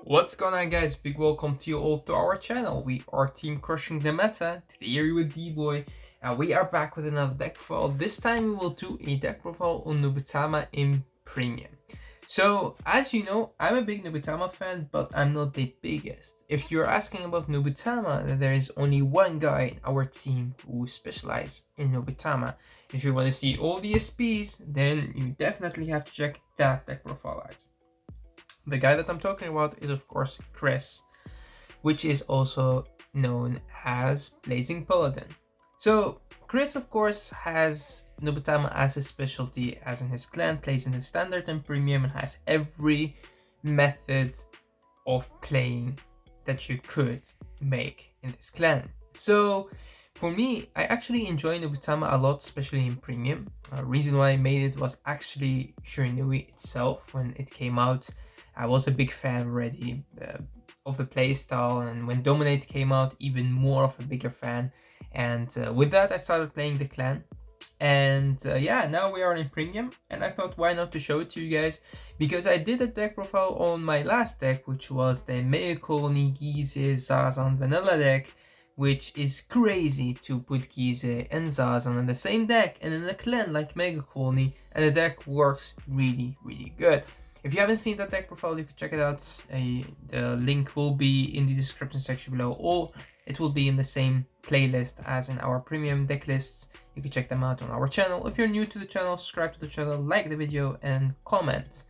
What's going on, guys? Big welcome to you all to our channel. We are Team Crushing the Meta, today with D-Boy, and we are back with another deck profile. This time we will do a deck profile on Nubatama in Premium. So, as you know, I'm a big Nubatama fan, but I'm not the biggest. If you're asking about Nubatama, then there is only one guy in our team who specializes in Nubatama. If you want to see all the SPs, then you definitely have to check that deck profile out. The guy that I'm talking about is, of course, Chris, which is also known as Blazing Paladin. So Chris, of course, has Nubatama as his specialty, as in his clan, plays in the standard and premium, and has every method of playing that you could make in this clan. So for me, I actually enjoy Nubatama a lot, especially in premium. Reason why I made it was actually Shiranui itself. When it came out, I was a big fan already of the playstyle, and when Dominate came out, even more of a bigger fan. And with that, I started playing the clan. And yeah, now we are in premium, and I thought, why not to show it to you guys, because I did a deck profile on my last deck, which was the Meiko Gize Zazan vanilla deck, which is crazy to put Gize and Zazan in the same deck and in a clan like Mega Colony, and the deck works really good. If you haven't seen that deck profile, you can check it out. The link will be in the description section below, or it will be in the same playlist as in our premium deck lists. You can check them out on our channel. If you're new to the channel, subscribe to the channel, like the video, and comment.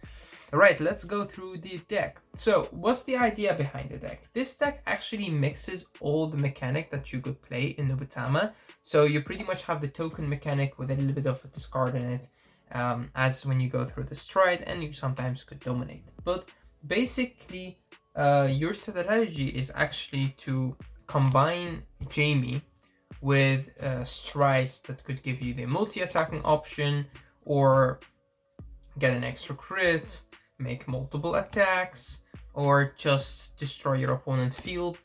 Alright, let's go through the deck. So, what's the idea behind the deck? This deck actually mixes all the mechanic that you could play in Nubatama. So you pretty much have the token mechanic with a little bit of a discard in it, as when you go through the stride, and you sometimes could dominate. But basically, your strategy is actually to combine Jamie with strides that could give you the multi-attacking option, or get an extra crit, make multiple attacks, or just destroy your opponent's field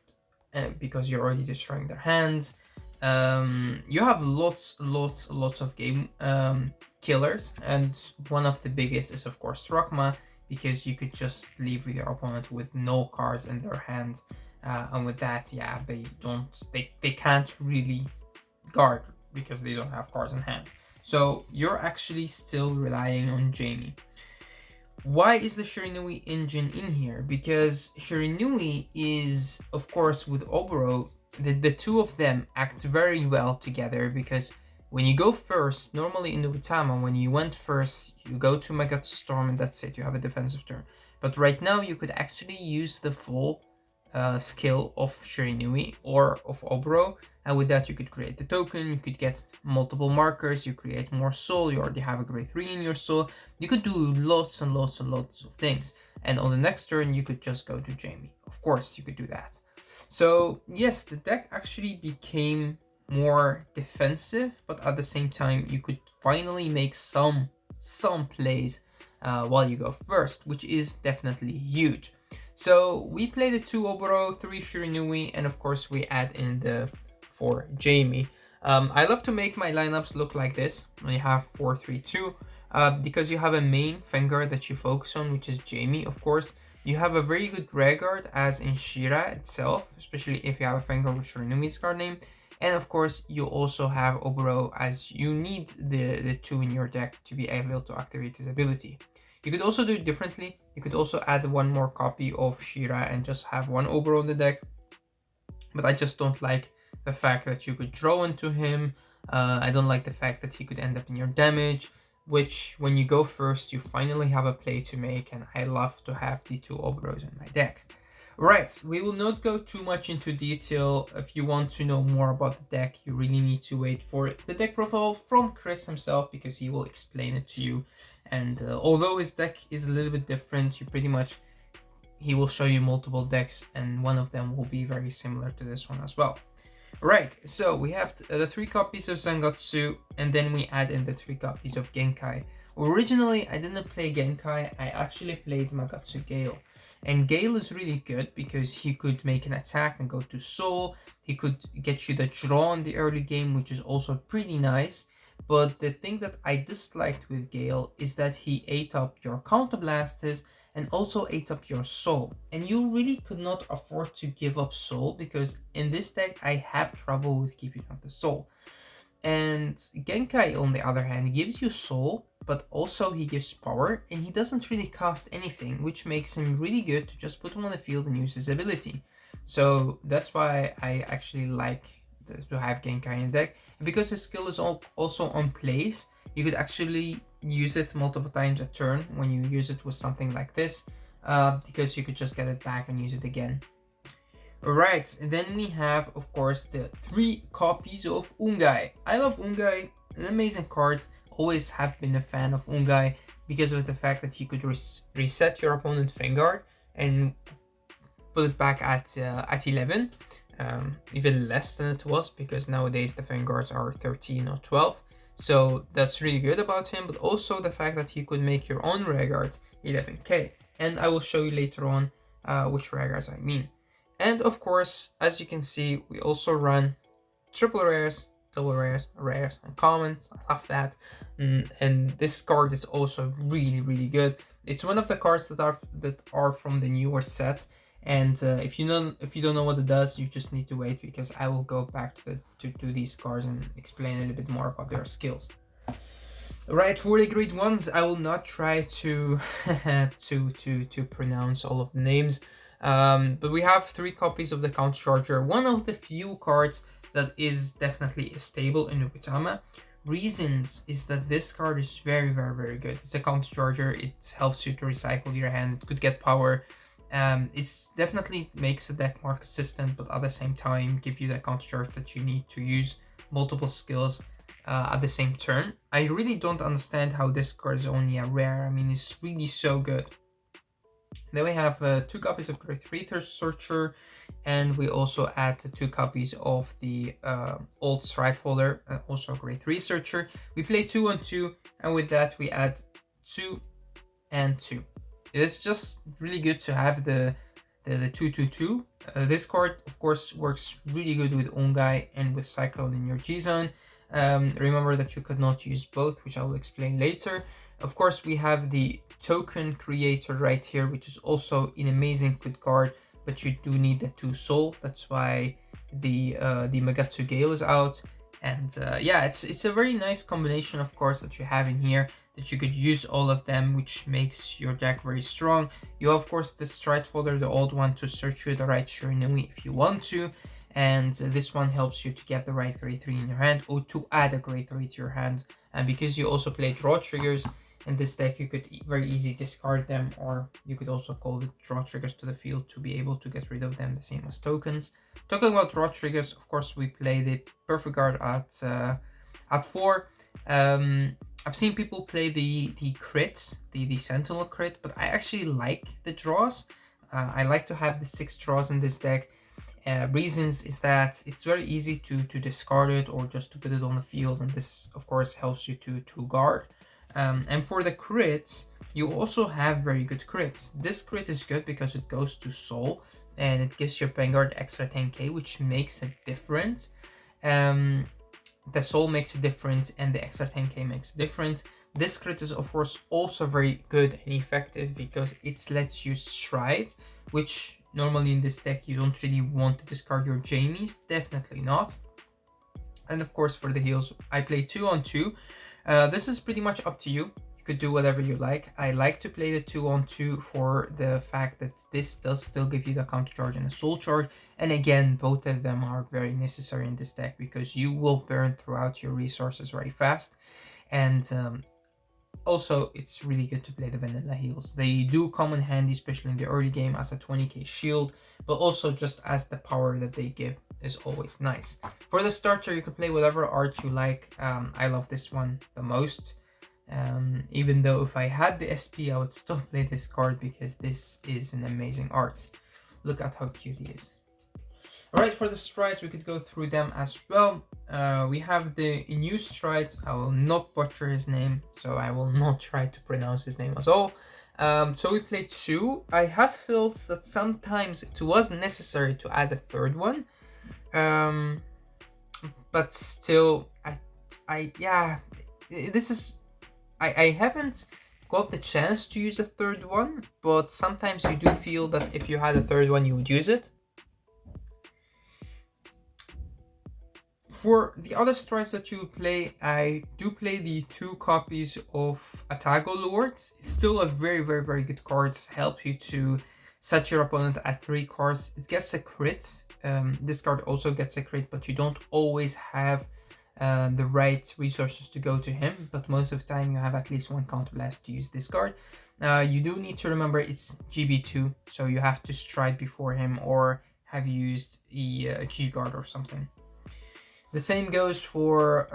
because you're already destroying their hands. You have lots of game killers, and one of the biggest is, of course, Rockma, because you could just leave with your opponent with no cards in their hands, and with that, yeah, they can't really guard because they don't have cards in hand. So you're actually still relying on Jamie. Why is the Shiranui engine in here? Because Shiranui is, of course, with Oboro, the two of them act very well together, because when you go first, normally in Nubatama, when you went first, you go to Mega Storm and that's it, you have a defensive turn. But right now, you could actually use the full skill of Shiranui or of Oboro, and with that you could create the token, you could get multiple markers, you create more soul, you already have a grade 3 in your soul, you could do lots of things, and on the next turn you could just go to Jamie. Of course you could do that. So yes, the deck actually became more defensive, but at the same time you could finally make some plays while you go first, which is definitely huge. So we play the 2 Oboro, 3 Shiranui, and of course we add in the 4 Jamie. I love to make my lineups look like this. I have 4-3-2 because you have a main Vanguard that you focus on, which is Jamie, of course. You have a very good Rearguard, as in Shira itself, especially if you have a Vanguard with Shiranui's card name. And of course, you also have Oboro, as you need the 2 in your deck to be able to activate his ability. You could also do it differently. You could also add one more copy of Shira and just have 1 Oboro in the deck. But I just don't like the fact that you could draw into him. I don't like the fact that he could end up in your damage, which when you go first, you finally have a play to make, and I love to have the 2 Oboros in my deck. Right, we will not go too much into detail. If you want to know more about the deck, you really need to wait for the deck profile from Chris himself, because he will explain it to you. And although his deck is a little bit different, he will show you multiple decks, and one of them will be very similar to this one as well. Right, so we have the 3 copies of Zangatsu, and then we add in the 3 copies of Genkai. Originally, I didn't play Genkai, I actually played Magatsu Gale. And Gale is really good because he could make an attack and go to Soul. He could get you the draw in the early game, which is also pretty nice. But the thing that I disliked with Gale is that he ate up your counterblasters and also ate up your soul. And you really could not afford to give up soul, because in this deck I have trouble with keeping up the soul. And Genkai, on the other hand, gives you soul, but also he gives power, and he doesn't really cost anything, which makes him really good to just put him on the field and use his ability. So that's why I actually like to have Genkai in the deck. And because his skill is also on place, you could actually use it multiple times a turn when you use it with something like this, because you could just get it back and use it again. Alright, and then we have, of course, the 3 copies of Ungai. I love Ungai, an amazing card. Always have been a fan of Ungai because of the fact that you could reset your opponent's Vanguard and put it back at 11, even less than it was, because nowadays the Vanguards are 13 or 12. So that's really good about him, but also the fact that you could make your own rare guards 11k. And I will show you later on which rare guards I mean. And of course, as you can see, we also run triple rares, double rares, rares, and commons. I love that. And this card is also really, really good. It's one of the cards that are from the newer set. And if you don't know what it does, you just need to wait, because I will go back to these cards and explain a little bit more about their skills. Right, for the grade ones, I will not try to to pronounce all of the names. But we have 3 copies of the Counter Charger, one of the few cards that is definitely stable in Nubatama. Reasons is that this card is very, very, very good. It's a Counter Charger, it helps you to recycle your hand, it could get power. It definitely makes the deck more consistent, but at the same time give you that counter charge that you need to use multiple skills at the same turn. I really don't understand how this card is only a rare. I mean, it's really so good. Then we have 2 copies of Grade 3 Searcher, and we also add 2 copies of the Old Stride Folder, also Grade 3 Searcher. We play 2 on 2, and with that we add 2 and 2. It's just really good to have the 2/2/2. This card, of course, works really good with Ungai and with Cyclone in your G-Zone. Remember that you could not use both, which I will explain later. Of course, we have the Token Creator right here, which is also an amazing good card, but you do need the 2 soul. That's why the Magatsu Gale is out. And yeah, it's a very nice combination, of course, that you have in here, that you could use all of them, which makes your deck very strong. You have, of course, the Stride Folder, the old one, to search you the right Shiranui if you want to. And this one helps you to get the right grade 3 in your hand, or to add a grade 3 to your hand. And because you also play draw triggers in this deck, you could very easily discard them, or you could also call the draw triggers to the field to be able to get rid of them, the same as tokens. Talking about draw triggers, of course, we play the Perfect Guard at 4. I've seen people play the crit, the Sentinel crit, but I actually like the draws. I like to have the 6 draws in this deck. Reasons is that it's very easy to discard it, or just to put it on the field, and this of course helps you to guard. And for the crits, you also have very good crits. This crit is good because it goes to soul, and it gives your Vanguard extra 10k, which makes a difference. The soul makes a difference, and the extra 10k makes a difference. This crit is of course also very good and effective because it lets you stride, which normally in this deck you don't really want to discard your Jamies, definitely not. And of course for the heals, I play 2 on 2. This is pretty much up to you. You could do whatever you like. I like to play the 2 on 2 for the fact that this does still give you the counter charge and a soul charge. And again, both of them are very necessary in this deck because you will burn throughout your resources very fast. And also, it's really good to play the vanilla heals. They do come in handy, especially in the early game, as a 20k shield, but also just as the power that they give is always nice. For the starter, you can play whatever art you like. I love this one the most. Even though if I had the SP, I would still play this card because this is an amazing art. Look at how cute he is. Alright, for the strides, we could go through them as well. We have the new stride. I will not butcher his name, so I will not try to pronounce his name at all. So we play 2. I have felt that sometimes it was necessary to add a 3rd one. But still, I haven't got the chance to use a third one, but sometimes you do feel that if you had a third one, you would use it. For the other strides that you would play, I do play the 2 copies of Atago Lords. It's still a very good card. It helps you to set your opponent at 3 cards. It gets a crit. This card also gets a crit, but you don't always have the right resources to go to him. But most of the time you have at least 1 counterblast to use this card. You do need to remember it's GB2, so you have to stride before him or have used a G guard or something. The same goes for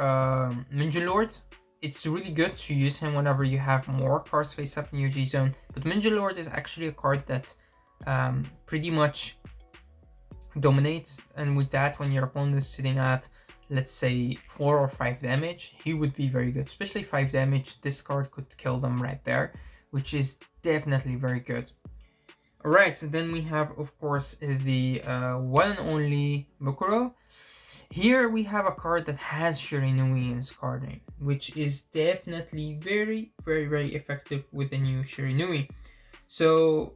Ninja Lord. It's really good to use him whenever you have more cards face up in your G zone. But Ninja Lord is actually a card that pretty much dominates. And with that, when your opponent is sitting at, let's say, 4 or 5 damage, he would be very good. Especially 5 damage, this card could kill them right there, which is definitely very good. Alright, so then we have, of course, the one and only Mukuro. Here we have a card that has Shiranui in its card name, which is definitely very effective with the new Shiranui. So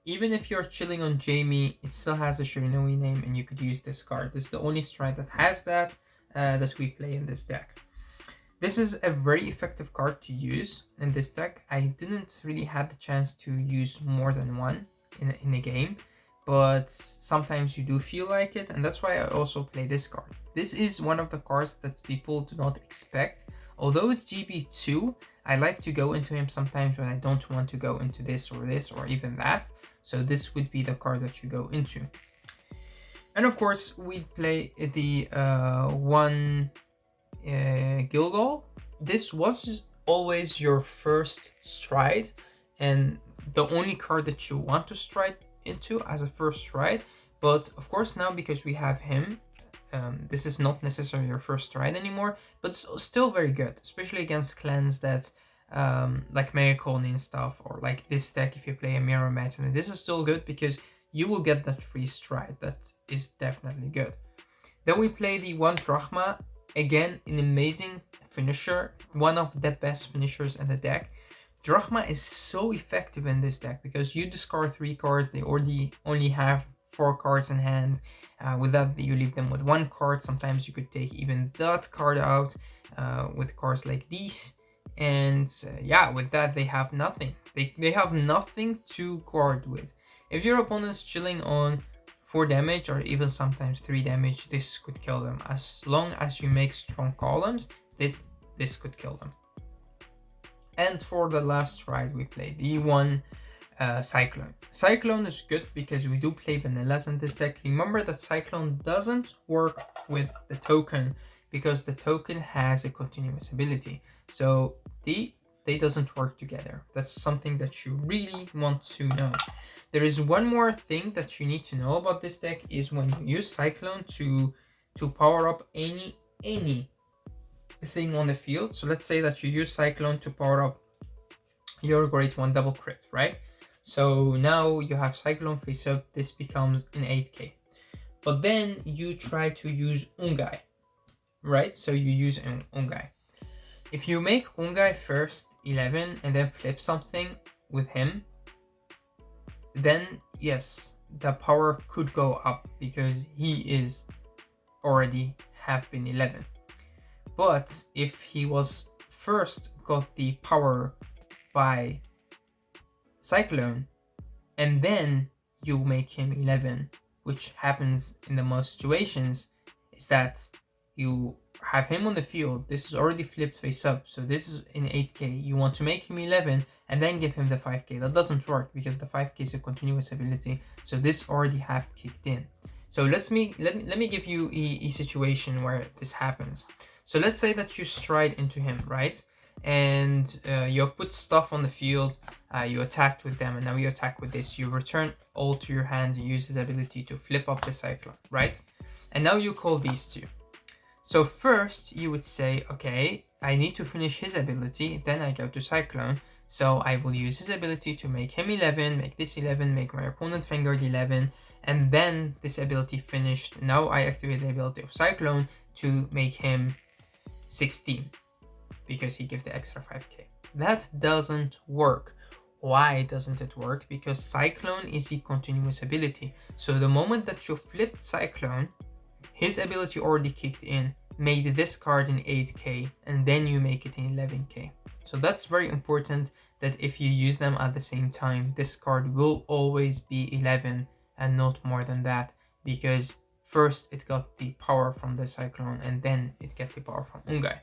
even if you're chilling on Jamie, it still has a Shiranui name and you could use this card. This is the only stride that has that, that we play in this deck. This is a very effective card to use in this deck. I didn't really have the chance to use more than one in a game, but sometimes you do feel like it, and that's why I also play this card. This is one of the cards that people do not expect. Although it's GB2, I like to go into him sometimes when I don't want to go into this or even that. So this would be the card that you go into. And of course, we play the one Gilgal. This was always your first stride and the only card that you want to stride into as a first stride. But of course now, because we have him, this is not necessarily your first stride anymore, but it's still very good, especially against clans that like Megaconi and stuff, or like this deck if you play a mirror match. And this is still good because you will get that free stride. That is definitely good. Then we play the one Drachma, again an amazing finisher, one of the best finishers in the deck. Drachma is so effective in this deck because you discard 3 cards, they already only have 4 cards in hand. With that, you leave them with 1 card. Sometimes you could take even that card out with cards like these. And yeah, with that, they have nothing. They have nothing to guard with. If your opponent's chilling on 4 damage or even sometimes 3 damage, this could kill them. As long as you make strong columns, this could kill them. And for the last stride, we play the one Cyclone. Cyclone is good because we do play vanillas in this deck. Remember that Cyclone doesn't work with the token because the token has a continuous ability. So they doesn't work together. That's something that you really want to know. There is one more thing that you need to know about this deck is when you use Cyclone to power up any thing on the field. So let's say that you use Cyclone to power up your Great One double crit, right? So now you have Cyclone face up, this becomes an 8k. But then you try to use Ungai, right? So you use Ungai. If you make Ungai first 11 and then flip something with him, then yes, the power could go up because he is already have been 11. But if he was first got the power by Cyclone and then you make him 11, which happens in the most situations, is that you have him on the field, this is already flipped face up, so this is in 8k, you want to make him 11 and then give him the 5k. That doesn't work because the 5k is a continuous ability, so this already have kicked in. So let me give you a situation where this happens. So let's say that you stride into him, right? And you have put stuff on the field, you attacked with them, and now you attack with this. You return all to your hand, you use his ability to flip up the Cyclone, right? And now you call these two. So first you would say, okay, I need to finish his ability, then I go to Cyclone. So I will use his ability to make him 11, make this 11, make my opponent Vanguard 11, and then this ability finished. Now I activate the ability of Cyclone to make him 16 because he gives the extra 5k. That doesn't work. Why doesn't it work? Because Cyclone is a continuous ability. So the moment that you flipped Cyclone, his ability already kicked in, made this card in 8k, and then you make it in 11k. So that's very important, that if you use them at the same time, this card will always be 11 and not more than that, because first it got the power from the Cyclone and then it get the power from Ungai.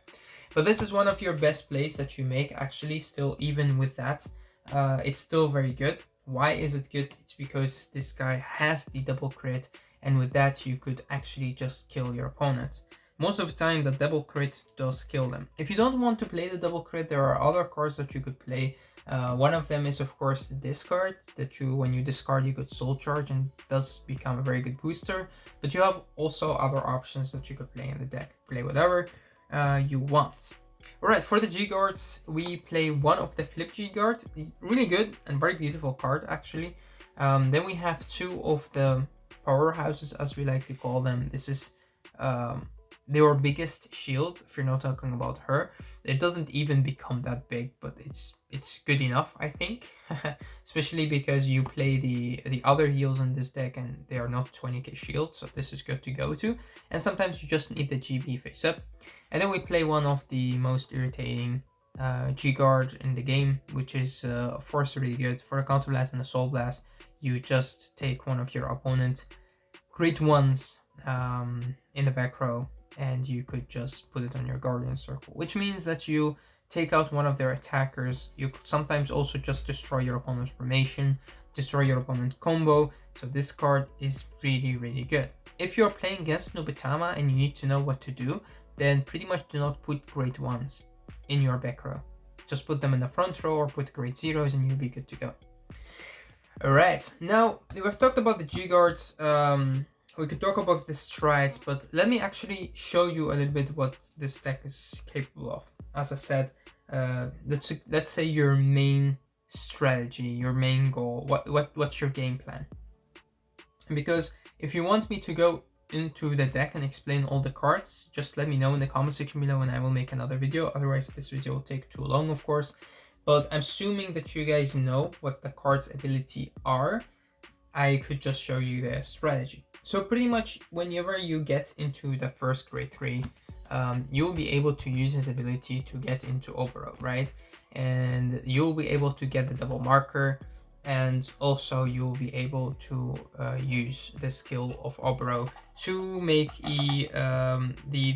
But this is one of your best plays that you make, actually, still, even with that. It's still very good. Why is it good? It's because this guy has the double crit, and with that you could actually just kill your opponent. Most of the time the double crit does kill them. If you don't want to play the double crit, there are other cards that you could play. One of them is of course the discard, that you, when you discard, you could soul charge and does become a very good booster. But you have also other options that you could play in the deck. Play whatever you want. Alright, for the G-Guards, we play one of the Flip G-Guard. Really good and very beautiful card, actually. Then we have two of the powerhouses, as we like to call them. This is their biggest shield, if you're not talking about her. It doesn't even become that big, but it's good enough, I think. Especially because you play the other heals in this deck and they are not 20k shield, so this is good to go to. And sometimes you just need the GB face up. And then we play one of the most irritating G-Guard in the game, which is of course really good. For a Counter Blast and a Soul Blast, you just take one of your opponent's great ones in the back row, and you could just put it on your Guardian Circle, which means that you take out one of their attackers. You could sometimes also just destroy your opponent's formation, destroy your opponent's combo. So this card is really, really good. If you're playing against Nubatama and you need to know what to do, then pretty much do not put great ones in your back row. Just put them in the front row or put great zeros and you'll be good to go. Alright, now we've talked about the G-Guards. We could talk about the strides, but let me actually show you a little bit what this deck is capable of. As I said, let's say your main strategy, your main goal. What's your game plan? Because if you want me to go into the deck and explain all the cards, just let me know in the comment section below and I will make another video. Otherwise this video will take too long, of course. But I'm assuming that you guys know what the cards' ability are. I could just show you the strategy. So pretty much whenever you get into the first grade 3, you'll be able to use his ability to get into Oboro, right? And you'll be able to get the double marker, and also you'll be able to use the skill of Oboro to make the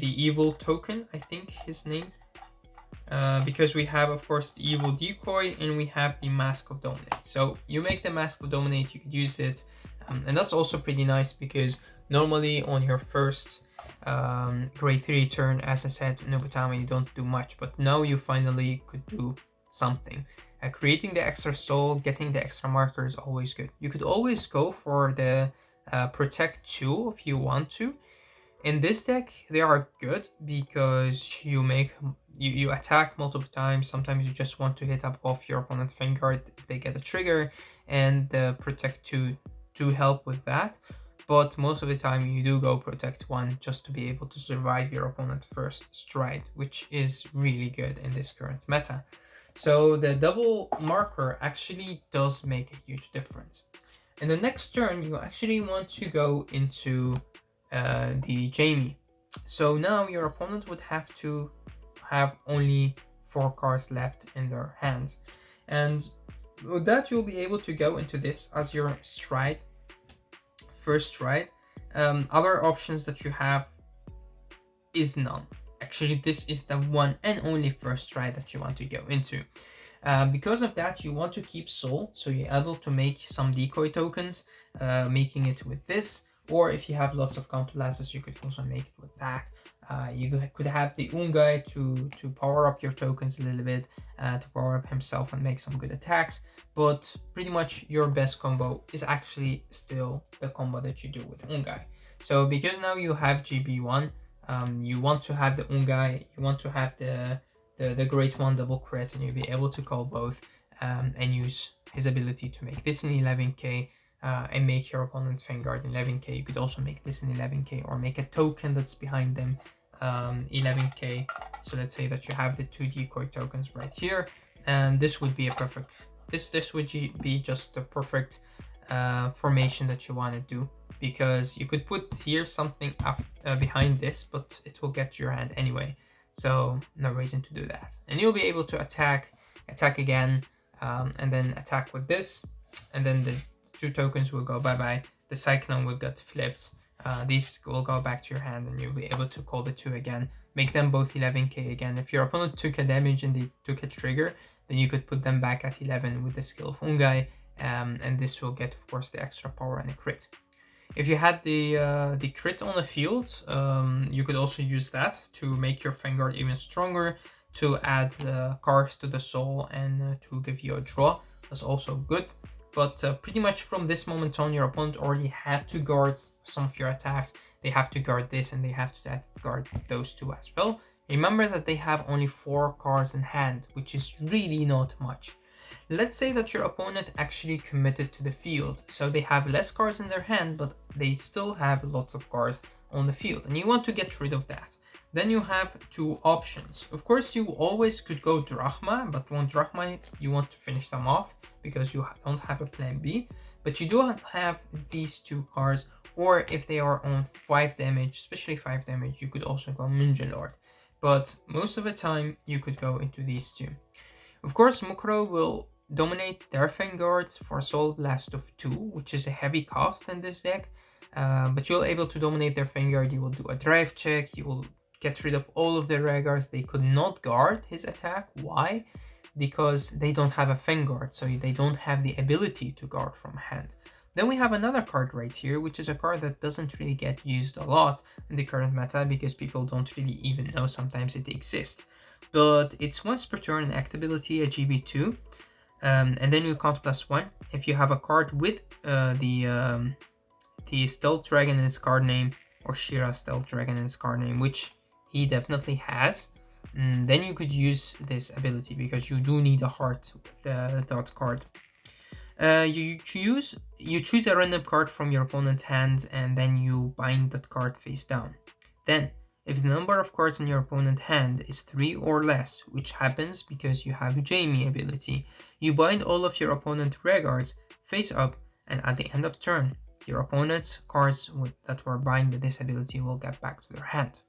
evil token, I think his name. Because we have of course the evil decoy and we have the mask of dominate. So you make the mask of dominate, you could use it, and that's also pretty nice because normally on your first grade 3 turn, as I said, Nubatama, you don't do much, but now you finally could do something. Creating the extra soul, getting the extra marker is always good. You could always go for the protect 2 if you want to. In this deck, they are good because you attack multiple times. Sometimes you just want to hit up off your opponent's Vanguard if they get a trigger, and the protect 2 to help with that. But most of the time you do go protect 1 just to be able to survive your opponent's first stride, which is really good in this current meta. So the double marker actually does make a huge difference. In the next turn, you actually want to go into the Jamie. So now your opponent would have to have only 4 cards left in their hands, and with that you'll be able to go into this as your stride, first stride. Other options that you have is none. Actually, this is the one and only first stride that you want to go into. Because of that, you want to keep soul, so you're able to make some decoy tokens, making it with this. Or if you have lots of counter blasts, you could also make it with that. You could have the Ungai to power up your tokens a little bit, to power up himself and make some good attacks. But pretty much your best combo is actually still the combo that you do with Ungai. So because now you have GB1, you want to have the Ungai, you want to have the Great One double crit, and you'll be able to call both and use his ability to make this in 11k. And make your opponent's Vanguard in 11k. You could also make this in 11k or make a token that's behind them 11k. So let's say that you have the 2 decoy tokens right here, and this would be a perfect, this would be just the perfect formation that you want to do, because you could put here something up behind this, but it will get to your hand anyway, so no reason to do that. And you'll be able to attack again, and then attack with this, and then the 2 tokens will go bye-bye, the cyclone will get flipped, these will go back to your hand, and you'll be able to call the 2 again, make them both 11k again. If your opponent took a damage and they took a trigger, then you could put them back at 11 with the skill of Ungai, and this will get, of course, the extra power and a crit. If you had the crit on the field, you could also use that to make your Vanguard even stronger, to add cards to the soul, and to give you a draw. That's also good. But pretty much from this moment on, your opponent already had to guard some of your attacks. They have to guard this, and they have to guard those 2 as well. Remember that they have only 4 cards in hand, which is really not much. Let's say that your opponent actually committed to the field, so they have less cards in their hand, but they still have lots of cards on the field, and you want to get rid of that. Then you have 2 options. Of course, you always could go Drachma, but one Drachma, you want to finish them off because you don't have a plan B. But you do have these 2 cards, or if they are on 5 damage, especially 5 damage, you could also go Ninja Lord. But most of the time, you could go into these 2. Of course, Mukuro will dominate their Vanguards for Soul Blast of 2, which is a heavy cost in this deck. But you'll able to dominate their Vanguard, you will do a drive check, you will get rid of all of their Regards. They could not guard his attack. Why? Because they don't have a Vanguard, so they don't have the ability to guard from hand. Then we have another card right here, which is a card that doesn't really get used a lot in the current meta because people don't really even know sometimes it exists. But it's once per turn act ability, a GB2, and then you count +1. If you have a card with the Stealth Dragon in its card name, or Shira Stealth Dragon in its card name, which he definitely has, then you could use this ability because you do need a heart with that card. You choose a random card from your opponent's hand, and then you bind that card face down. Then, if the number of cards in your opponent's hand is 3 or less, which happens because you have Jamie ability, you bind all of your opponent's regards face up, and at the end of turn, your opponent's cards that were bind with this ability will get back to their hand.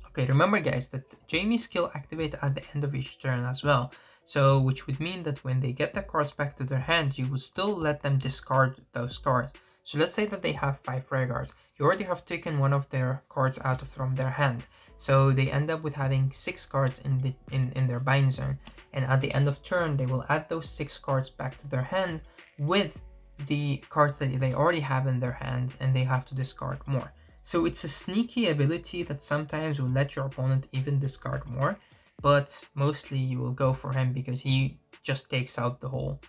Okay, remember guys that Jamie's skill activates at the end of each turn as well, so which would mean that when they get the cards back to their hand, you will still let them discard those cards. So let's say that they have 5 regards. You already have taken one of their cards out from their hand, so they end up with having 6 cards in their bind zone, and at the end of turn they will add those 6 cards back to their hand with the cards that they already have in their hand, and they have to discard more. So it's a sneaky ability that sometimes will let your opponent even discard more, but mostly you will go for him because he just takes out the whole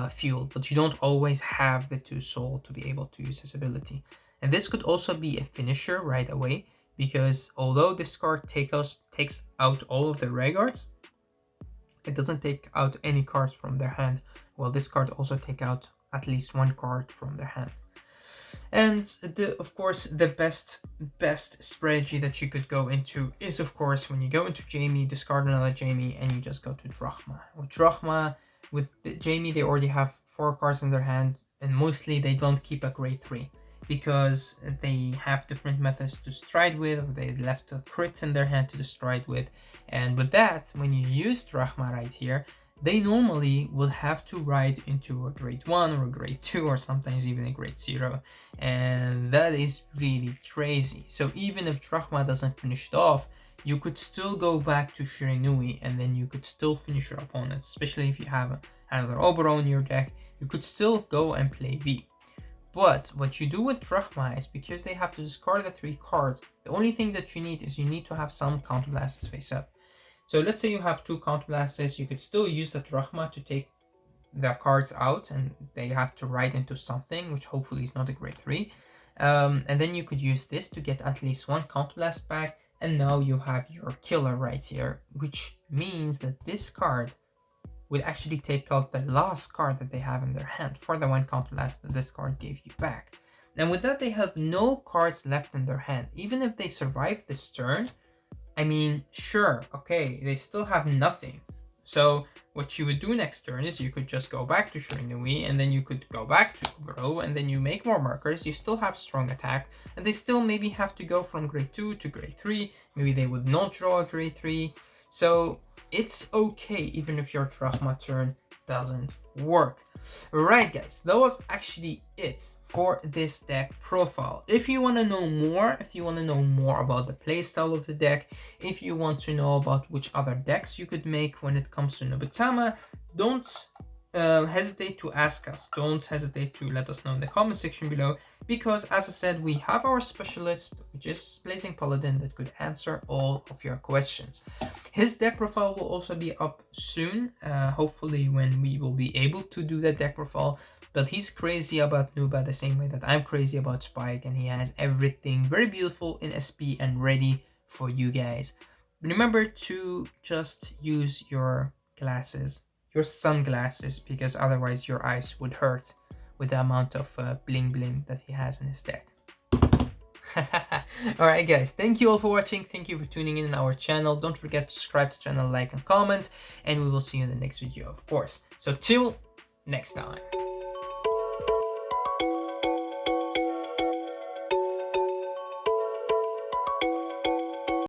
field, but you don't always have the 2 soul to be able to use his ability. And this could also be a finisher right away, because although this card takes out all of the regards, it doesn't take out any cards from their hand, while this card also takes out at least 1 card from their hand. And of course, the best strategy that you could go into is, of course, when you go into Jamie, discard another Jamie, and you just go to Drachma. With Drachma, with Jamie, they already have 4 cards in their hand, and mostly they don't keep a grade 3 because they have different methods to stride with, or they left a crit in their hand to stride with. And with that, when you use Drachma right here, they normally will have to ride into a grade 1 or a grade 2 or sometimes even a grade 0, and that is really crazy. So even if Drachma doesn't finish it off, you could still go back to Shiranui, and then you could still finish your opponents, especially if you have another Oboro in your deck. You could still go and play V. But what you do with Drachma is, because they have to discard the 3 cards, the only thing that you need is you need to have some counterblasts face up. So let's say you have 2 counterblasts, you could still use the Drachma to take the cards out, and they have to ride into something, which hopefully is not a grade 3. And then you could use this to get at least 1 counterblast back, and now you have your killer right here, which means that this card will actually take out the last card that they have in their hand for the 1 counterblast that this card gave you back. And with that, they have no cards left in their hand. Even if they survive this turn, I mean, sure, okay, they still have nothing. So what you would do next turn is you could just go back to Shiranui, and then you could go back to Grow, and then you make more markers. You still have strong attack, and they still maybe have to go from grade 2 to grade 3. Maybe they would not draw a grade 3. So it's okay even if your Drachma turn doesn't work. Alright guys, that was actually it for this deck profile. If you want to know more, about the playstyle of the deck, if you want to know about which other decks you could make when it comes to Nubatama, don't hesitate to ask us. Don't hesitate to let us know in the comment section below, because as I said, we have our specialist, which is Blazing Paladin, that could answer all of your questions. His deck profile will also be up soon, hopefully when we will be able to do that deck profile. But he's crazy about Nuba the same way that I'm crazy about Spike, and he has everything very beautiful in SP and ready for you guys. Remember to just use your glasses, your sunglasses, because otherwise your eyes would hurt with the amount of bling bling that he has in his deck. Alright guys, thank you all for watching. Thank you for tuning in our channel. Don't forget to subscribe to the channel, like and comment, and we will see you in the next video, of course. So till next time.